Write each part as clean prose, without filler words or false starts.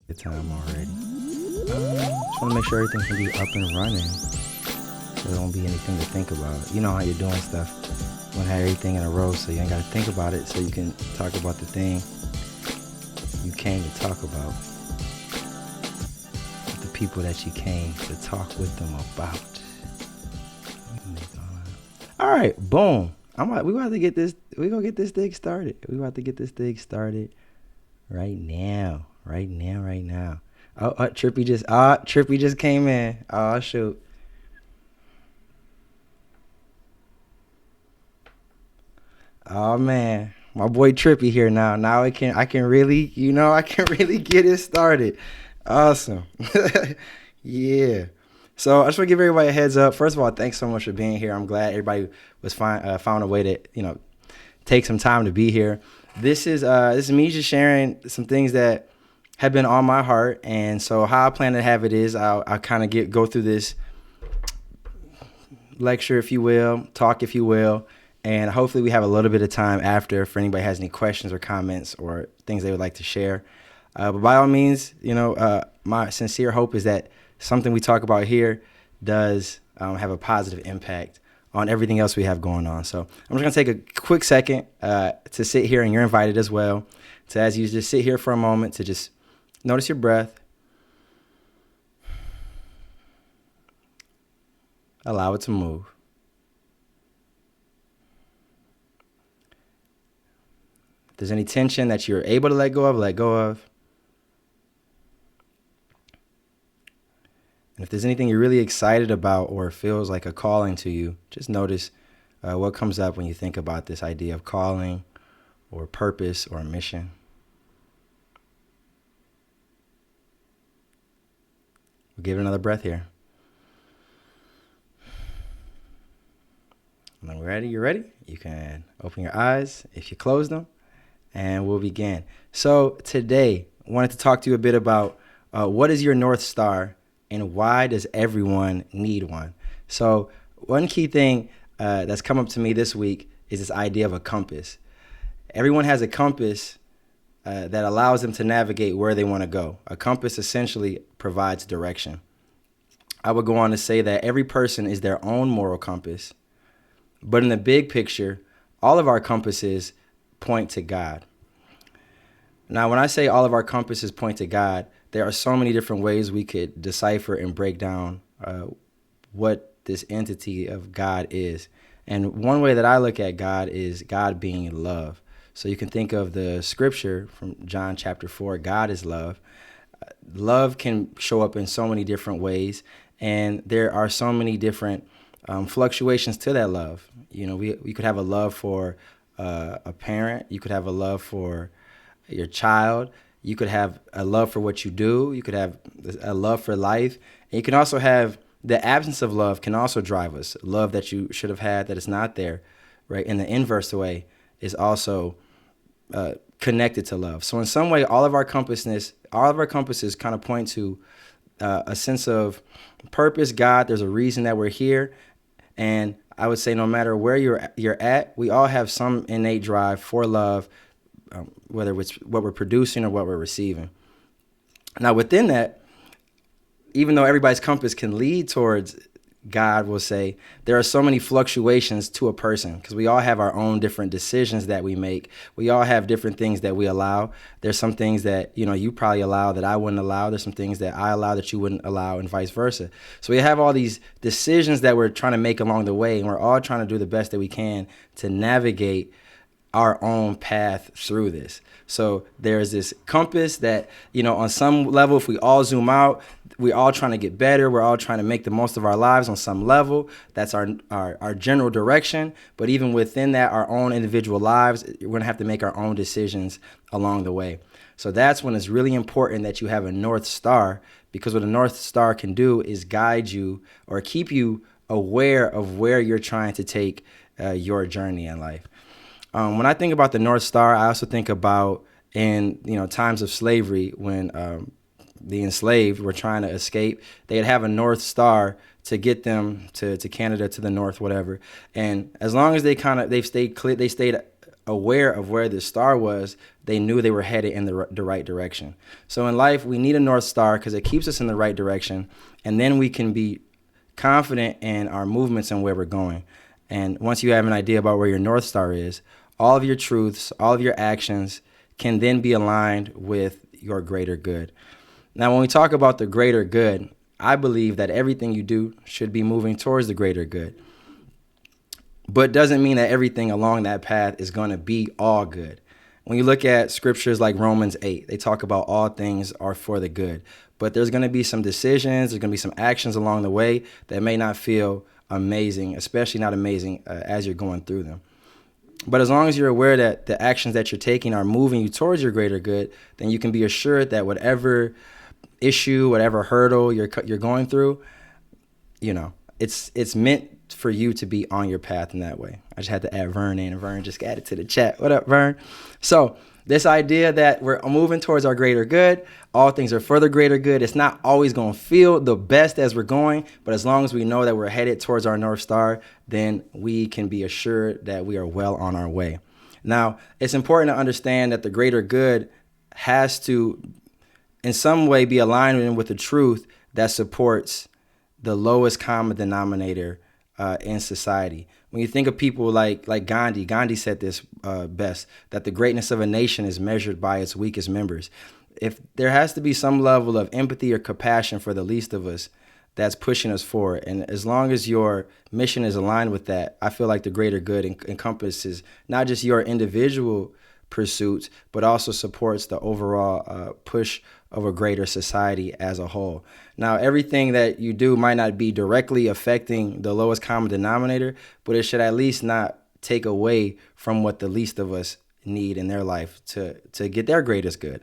Good time already. Just want to make sure everything can be up and running, so there won't be anything to think about. You know how you're doing stuff. You want to have everything in a row, so you ain't got to think about it, so you can talk about the thing you came to talk about. With the people that you came to talk with them about. All right, boom. We about to get this. We gonna get this thing started. We about to get this thing started right now. Right now. Right now. Trippy just came in. Oh shoot. Oh man, my boy Trippy here now. Now I can really, I can really get it started. Awesome. Yeah. So I just want to give everybody a heads up. First of all, thanks so much for being here. I'm glad everybody was found a way to take some time to be here. This is me just sharing some things that have been on my heart, and so how I plan to have it is I'll kind of go through this lecture, if you will, talk, if you will, and hopefully we have a little bit of time after for anybody has any questions or comments or things they would like to share. But by all means, my sincere hope is that something we talk about here does have a positive impact on everything else we have going on. So I'm just going to take a quick second to sit here, and you're invited as well, to as you just sit here for a moment to just notice your breath. Allow it to move. If there's any tension that you're able to let go of, let go of. And if there's anything you're really excited about or feels like a calling to you, just notice what comes up when you think about this idea of calling or purpose or mission. We'll give it another breath here. When we're ready, you're ready. You can open your eyes if you close them, and we'll begin. So today, I wanted to talk to you a bit about what is your North Star and why does everyone need one? So one key thing that's come up to me this week is this idea of a compass. Everyone has a compass that allows them to navigate where they want to go. A compass essentially provides direction. I would go on to say that every person is their own moral compass, but in the big picture, all of our compasses point to God. Now, when I say all of our compasses point to God, there are so many different ways we could decipher and break down what this entity of God is. And one way that I look at God is God being love. So you can think of the scripture from John chapter 4, God is love. Love can show up in so many different ways, and there are so many different fluctuations to that love. We could have a love for a parent. You could have a love for your child. You could have a love for what you do. You could have a love for life. And you can also have the absence of love can also drive us. Love that you should have had that is not there, right? In the inverse way is also connected to love. So in some way, all of our compasses kind of point to a sense of purpose, God. There's a reason that we're here. And I would say no matter where you're at, we all have some innate drive for love, whether it's what we're producing or what we're receiving. Now, within that, even though everybody's compass can lead towards God, will say there are so many fluctuations to a person because we all have our own different decisions that we make. We all have different things that we allow. There's some things that you probably allow that I wouldn't allow. There's some things that I allow that you wouldn't allow, and vice versa. So we have all these decisions that we're trying to make along the way, and we're all trying to do the best that we can to navigate our own path through this. So there's this compass that, on some level, if we all zoom out, we're all trying to get better. We're all trying to make the most of our lives on some level. That's our general direction. But even within that, our own individual lives, we're going to have to make our own decisions along the way. So that's when it's really important that you have a North Star, because what a North Star can do is guide you or keep you aware of where you're trying to take your journey in life. When I think about the North Star, I also think about in times of slavery when the enslaved were trying to escape. They'd have a North Star to get them to Canada, to the north, whatever. And as long as they stayed aware of where the star was, they knew they were headed in the right direction. So in life, we need a North Star because it keeps us in the right direction. And then we can be confident in our movements and where we're going. And once you have an idea about where your North Star is, all of your truths, all of your actions can then be aligned with your greater good. Now, when we talk about the greater good, I believe that everything you do should be moving towards the greater good. But doesn't mean that everything along that path is going to be all good. When you look at scriptures like Romans 8, they talk about all things are for the good. But there's going to be some decisions, there's going to be some actions along the way that may not feel amazing, especially not amazing as you're going through them. But as long as you're aware that the actions that you're taking are moving you towards your greater good, then you can be assured that whatever issue, whatever hurdle you're going through, it's meant for you to be on your path in that way. I just had to add Vern in, and Vern just added to the chat. What up, Vern? So this idea that we're moving towards our greater good, all things are for the greater good. It's not always going to feel the best as we're going, but as long as we know that we're headed towards our North Star, then we can be assured that we are well on our way. Now, it's important to understand that the greater good has to, in some way, be aligned with the truth that supports the lowest common denominator in society. When you think of people like Gandhi said this best, that the greatness of a nation is measured by its weakest members. If there has to be some level of empathy or compassion for the least of us, that's pushing us forward. And as long as your mission is aligned with that, I feel like the greater good encompasses not just your individual pursuits, but also supports the overall push of a greater society as a whole. Now, everything that you do might not be directly affecting the lowest common denominator, but it should at least not take away from what the least of us need in their life to get their greatest good.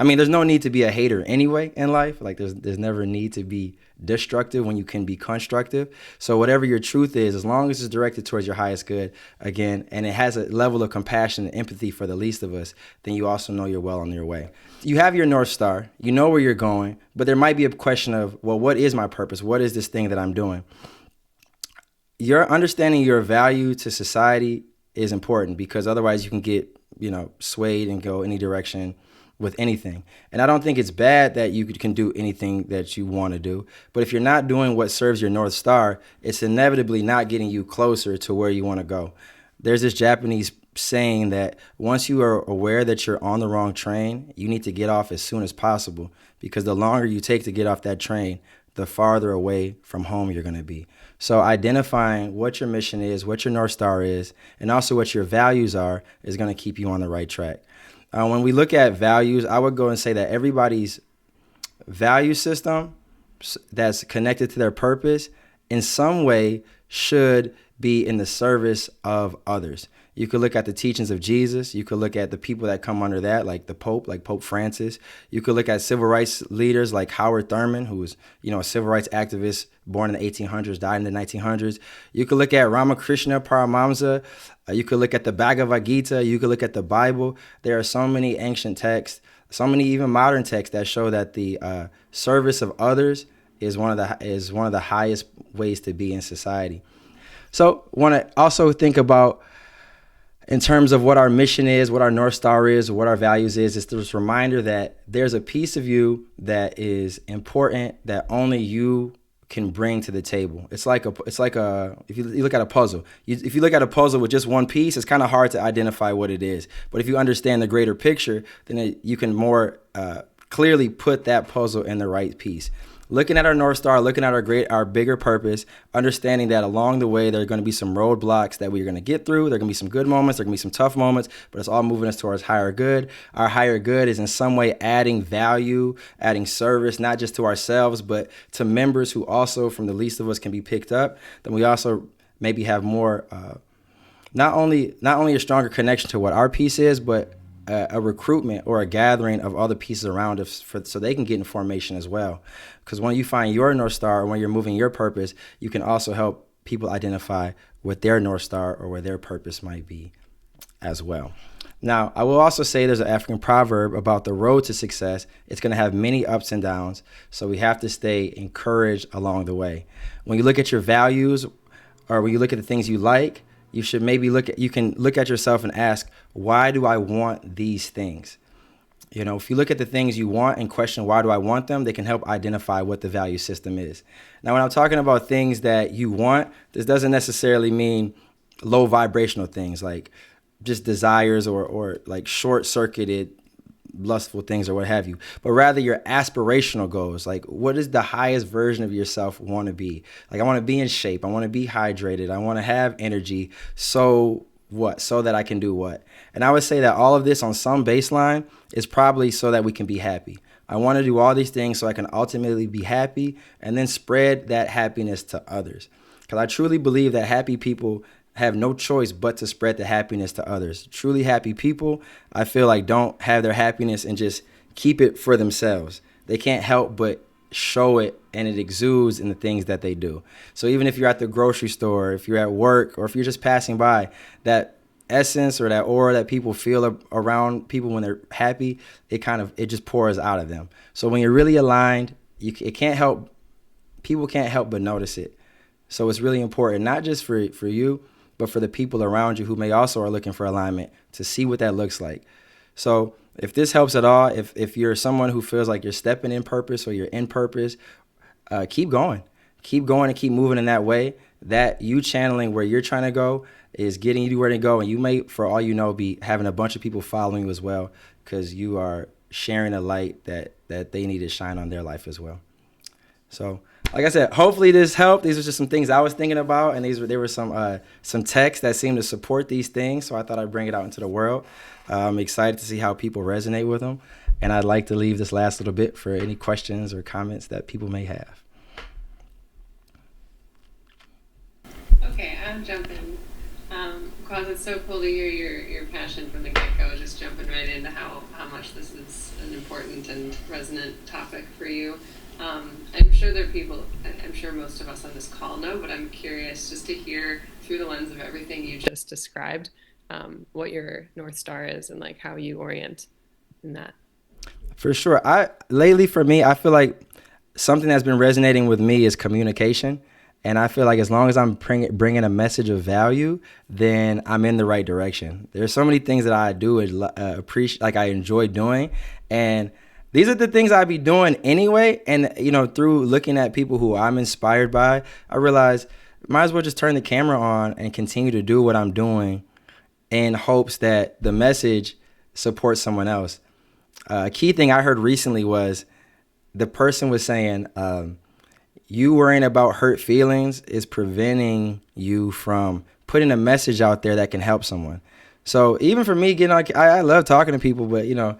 I mean, there's no need to be a hater anyway in life. Like there's never a need to be destructive when you can be constructive. So whatever your truth is, as long as it's directed towards your highest good, again, and it has a level of compassion and empathy for the least of us, then you also know you're well on your way. You have your North Star, you know where you're going, but there might be a question of, well, what is my purpose? What is this thing that I'm doing? Your understanding your value to society is important because otherwise you can get, swayed and go any direction with anything. And I don't think it's bad that you can do anything that you want to do. But if you're not doing what serves your North Star, it's inevitably not getting you closer to where you want to go. There's this Japanese saying that once you are aware that you're on the wrong train, you need to get off as soon as possible, because the longer you take to get off that train, the farther away from home you're going to be. So identifying what your mission is, what your North Star is, and also what your values are is going to keep you on the right track. When we look at values, I would go and say that everybody's value system that's connected to their purpose in some way should be in the service of others. You could look at the teachings of Jesus. You could look at the people that come under that, like the Pope, like Pope Francis. You could look at civil rights leaders like Howard Thurman, who was, a civil rights activist born in the 1800s, died in the 1900s. You could look at Ramakrishna Paramahamsa. You could look at the Bhagavad Gita. You could look at the Bible. There are so many ancient texts, so many even modern texts that show that the service of others is one of the highest ways to be in society. So want to also think about, in terms of what our mission is, what our North Star is, what our values is this reminder that there's a piece of you that is important that only you can bring to the table. It's like if you look at a puzzle. If you look at a puzzle with just one piece, it's kind of hard to identify what it is. But if you understand the greater picture, then you can more clearly put that puzzle in the right piece. Looking at our North Star, looking at our bigger purpose, understanding that along the way there are going to be some roadblocks that we're going to get through. There are going to be some good moments, there are going to be some tough moments, but it's all moving us towards higher good. Our higher good is in some way adding value, adding service, not just to ourselves, but to members who also from the least of us can be picked up. Then we also maybe have more, not only a stronger connection to what our piece is, but a recruitment or a gathering of other pieces around us so they can get information as well. Because when you find your North Star or when you're moving your purpose, you can also help people identify what their North Star or where their purpose might be as well. Now, I will also say there's an African proverb about the road to success. It's going to have many ups and downs, so we have to stay encouraged along the way. When you look at your values or when you look at the things you like, you should maybe you can look at yourself and ask, why do I want these things? You know, if you look at the things you want and question why do I want them, they can help identify what the value system is. Now, when I'm talking about things that you want, this doesn't necessarily mean low vibrational things like just desires or like short circuited lustful things or what have you, but rather your aspirational goals. Like, what is the highest version of yourself want to be? Like, I want to be in shape. I want to be hydrated. I want to have energy. So what? So that I can do what? And I would say that all of this on some baseline is probably so that we can be happy. I want to do all these things so I can ultimately be happy and then spread that happiness to others. Because I truly believe that happy people have no choice but to spread the happiness to others. Truly happy people, I feel like, don't have their happiness and just keep it for themselves. They can't help but show it, and it exudes in the things that they do. So even if you're at the grocery store, if you're at work, or if you're just passing by, that essence or that aura that people feel around people when they're happy, it just pours out of them. So when you're really aligned, people can't help but notice it. So it's really important, not just for you, but for the people around you who may also are looking for alignment, to see what that looks like. So if this helps at all, if you're someone who feels like you're stepping in purpose or you're in purpose, keep going. Keep going and keep moving in that way. That you channeling where you're trying to go is getting you where to go. And you may, for all you know, be having a bunch of people following you as well, because you are sharing a light that they need to shine on their life as well. So, like I said, hopefully this helped. These are just some things I was thinking about, and there were some texts that seem to support these things. So I thought I'd bring it out into the world. I'm excited to see how people resonate with them, and I'd like to leave this last little bit for any questions or comments that people may have. Okay, I'll jump in. Because it's so cool to hear your passion from the get-go, just jumping right into how much this is an important and resonant topic for you. I'm sure there are people, I'm sure most of us on this call know, but I'm curious just to hear through the lens of everything you just described, what your North Star is and like how you orient in that. For sure. Lately for me, I feel like something that's been resonating with me is communication. And I feel like as long as I'm bringing a message of value, then I'm in the right direction. There's so many things that I do and appreciate, like I enjoy doing. And these are the things I be doing anyway. And, you know, through looking at people who I'm inspired by, I realize might as well just turn the camera on and continue to do what I'm doing in hopes that the message supports someone else. A key thing I heard recently was the person was saying, you worrying about hurt feelings is preventing you from putting a message out there that can help someone. So even for me, I love talking to people, but you know,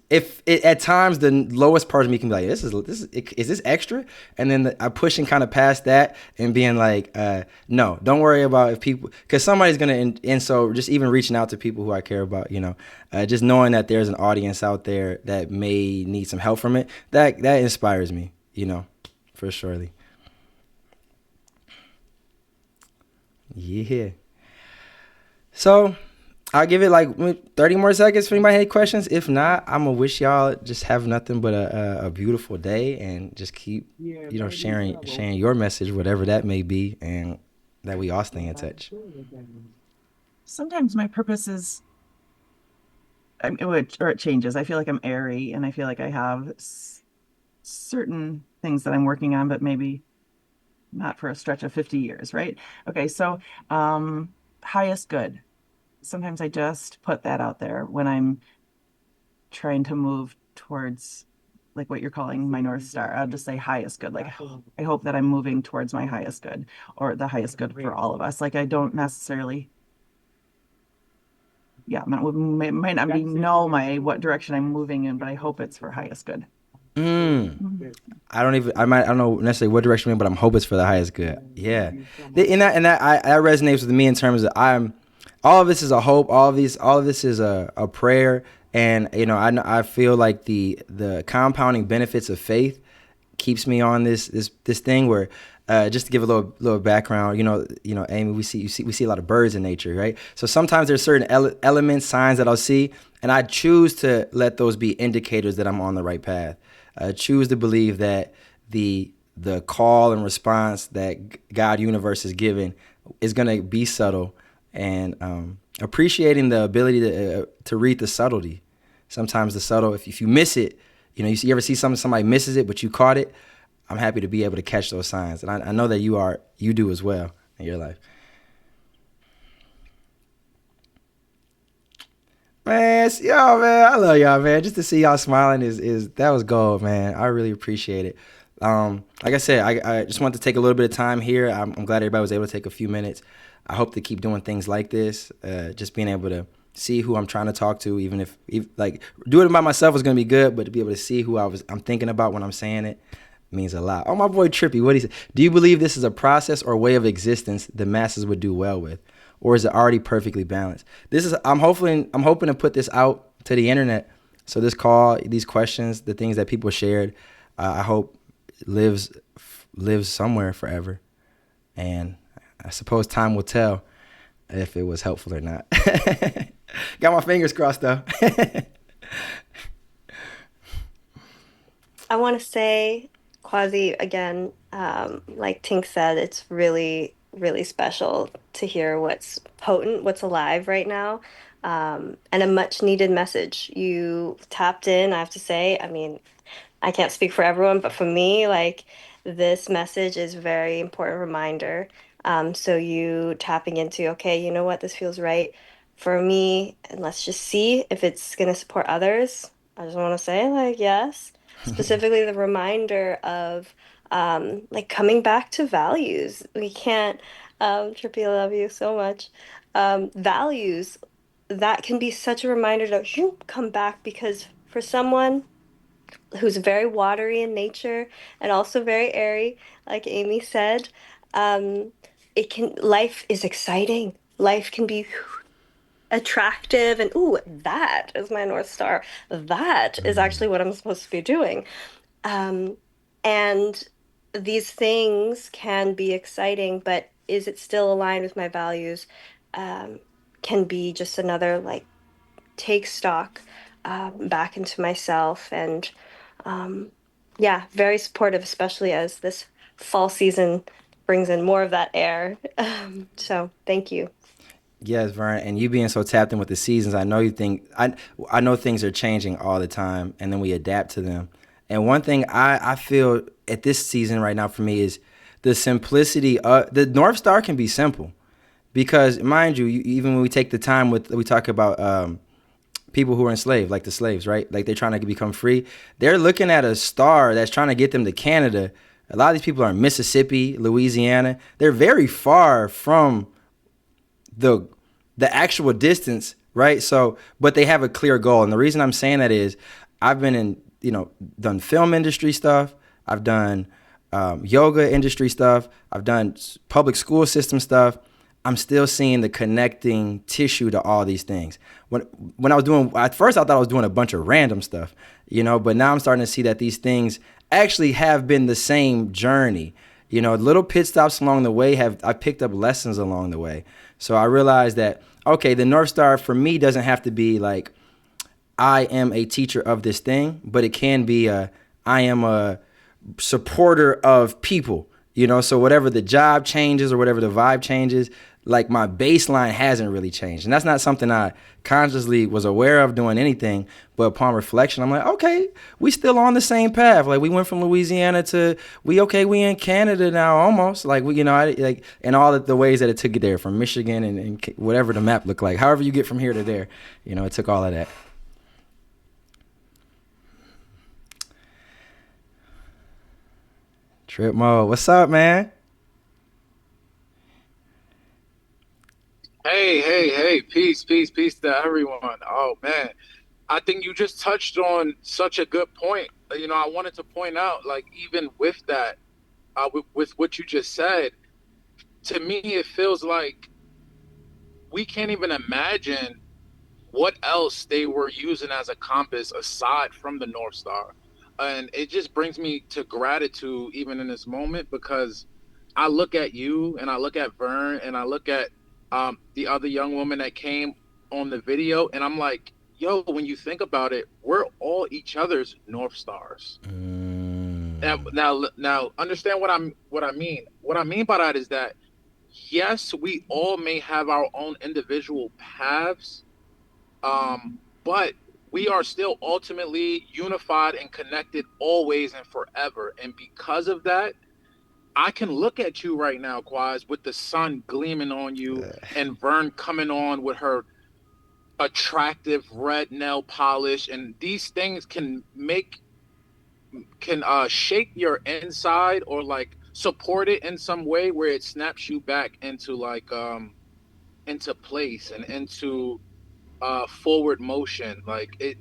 if it, at times the lowest part of me can be like, is this extra? And then I'm pushing kind of past that and being like, no, don't worry about if people, because somebody's gonna. And so just even reaching out to people who I care about, you know, just knowing that there's an audience out there that may need some help from it, that inspires me, you know, for surely. Yeah. So I'll give it like 30 more seconds for anybody have any questions. If not, I'm gonna wish y'all just have nothing but a beautiful day and just keep, you know, sharing your message, whatever that may be, and that we all stay in touch. Sometimes my purpose is, it changes. I feel like I'm airy, and I feel like I have certain things that I'm working on, but maybe not for a stretch of 50 years, right? Okay, so highest good. Sometimes I just put that out there when I'm trying to move towards like what you're calling my North Star. I'll just say highest good. Like, I hope that I'm moving towards my highest good, or the highest good for all of us. Like, I don't necessarily, might not be know what direction I'm moving in, but I hope it's for highest good. I don't know necessarily what direction I'm in, but I'm hoping it's for the highest good. Yeah. That resonates with me in terms of all of this is a hope. All of this is a prayer. And, you know, I feel like the compounding benefits of faith keeps me on this thing where, just to give a little background, you know, Amy, we see a lot of birds in nature, right? So sometimes there's certain elements, signs that I'll see, and I choose to let those be indicators that I'm on the right path. Choose to believe that the call and response that God universe is giving is going to be subtle and appreciating the ability to read the subtlety. Sometimes the subtle, if you miss it, you ever see somebody misses it, but you caught it. I'm happy to be able to catch those signs, and I know that you do as well in your life. Man, yo, man, I love y'all, man. Just to see y'all smiling is that was gold, man. I really appreciate it. Like I said, I just want to take a little bit of time here. I'm glad everybody was able to take a few minutes. I hope to keep doing things like this. Just being able to see who I'm trying to talk to, even if like doing it by myself is gonna be good, but to be able to see who I'm thinking about when I'm saying it means a lot. Oh, my boy Trippy, what he said? Do you believe this is a process or way of existence the masses would do well with, or is it already perfectly balanced? This is I'm hoping to put this out to the internet. So this call, these questions, the things that people shared, I hope lives somewhere forever. And I suppose time will tell if it was helpful or not. Got my fingers crossed though. I want to say, Quasi, again, like Tink said, it's really, really special to hear what's potent, what's alive right now, and a much needed message. You tapped in, I have to say. I mean, I can't speak for everyone, but for me, like this message is a very important reminder. So you tapping into, okay, you know what, this feels right for me, and let's just see if it's going to support others. I just want to say, like, yes, specifically the reminder of like coming back to values. We can't, Trippy, I love you so much. Values, that can be such a reminder to come back because for someone who's very watery in nature and also very airy, like Amy said. Um, life is exciting. Life can be attractive and ooh, that is my North Star. That is actually what I'm supposed to be doing. Um, and these things can be exciting, but is it still aligned with my values? Um, can be just another like take stock back into myself and um, yeah, very supportive, especially as this fall season brings in more of that air. So thank you. Yes, Vern, and you being so tapped in with the seasons, I know you think I know things are changing all the time, and then we adapt to them. And one thing I feel at this season right now for me is the simplicity. The North Star can be simple, because mind you, even when we take the time we talk about people who are enslaved, like the slaves, right? Like they're trying to become free. They're looking at a star that's trying to get them to Canada. A lot of these people are in Mississippi, Louisiana. They're very far from the the actual distance, right? So, but they have a clear goal, and the reason I'm saying that is, I've been in, done film industry stuff. I've done yoga industry stuff. I've done public school system stuff. I'm still seeing the connecting tissue to all these things. When I was doing, at first I thought I was doing a bunch of random stuff, but now I'm starting to see that these things actually have been the same journey. Little pit stops along the way I picked up lessons along the way. So I realized that, okay, the North Star for me doesn't have to be like, I am a teacher of this thing, but it can be I am a supporter of people, so whatever the job changes or whatever the vibe changes, like my baseline hasn't really changed. And that's not something I consciously was aware of doing anything, but upon reflection, I'm like, okay, we still on the same path. Like we went from Louisiana to we in Canada now almost. Like and all the ways that it took you there from Michigan and whatever the map looked like. However you get from here to there, it took all of that. Trip mode, what's up, man? Hey, peace, peace, peace to everyone. Oh man, I think you just touched on such a good point. I wanted to point out, like, even with that, with what you just said, to me, it feels like we can't even imagine what else they were using as a compass aside from the North Star. And it just brings me to gratitude even in this moment because I look at you and I look at Vern and I look at the other young woman that came on the video and I'm like, yo, when you think about it, we're all each other's North Stars. Mm. Now understand what I mean. What I mean by that is that yes, we all may have our own individual paths, but we are still ultimately unified and connected always and forever. And because of that, I can look at you right now, Quaz, with the sun gleaming on you and Vern coming on with her attractive red nail polish, and these things can shape your inside or like support it in some way where it snaps you back into like into place and into forward motion. Like it,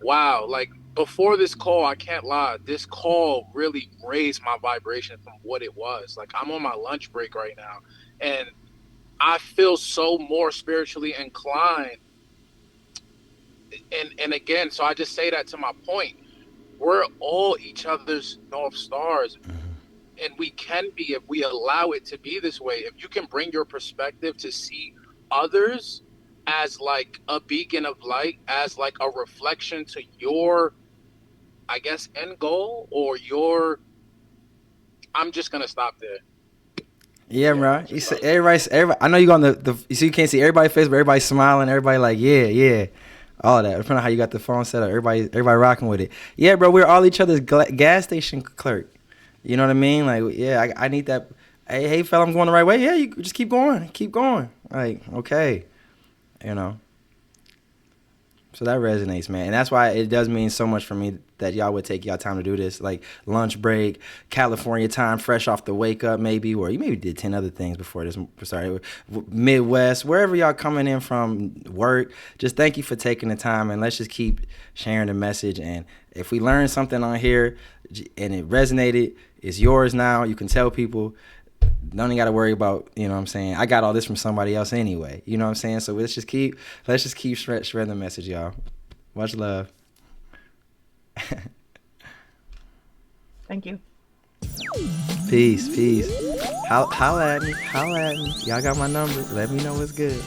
wow, like before this call, I can't lie, this call really raised my vibration from what it was. Like I'm on my lunch break right now and I feel so more spiritually inclined. And again, so I just say that to my point. We're all each other's North Stars. And we can be if we allow it to be this way. If you can bring your perspective to see others as like a beacon of light, as like a reflection to your, I guess, end goal or your, I'm just going to stop there. Yeah, bro. You say everybody. I know you on you see, you can't see everybody's face, but everybody's smiling. Everybody like, yeah. All that. Depending on how you got the phone set up, everybody rocking with it. Yeah, bro. We're all each other's gas station clerk. You know what I mean? Like, yeah, I need that. Hey, fella, I'm going the right way. Yeah, you just keep going. Like, okay, you know. So that resonates, man. And that's why it does mean so much for me that y'all would take y'all time to do this. Like lunch break, California time, fresh off the wake up maybe, or you maybe did 10 other things before this. Sorry, Midwest, wherever y'all coming in from work, just thank you for taking the time and let's just keep sharing the message. And if we learn something on here and it resonated, it's yours now. You can tell people. Don't even got to worry about, you know what I'm saying? I got all this from somebody else anyway. You know what I'm saying? So let's just keep spreading the message, y'all. Much love. Thank you. Peace. Holla at me. Y'all got my number. Let me know what's good.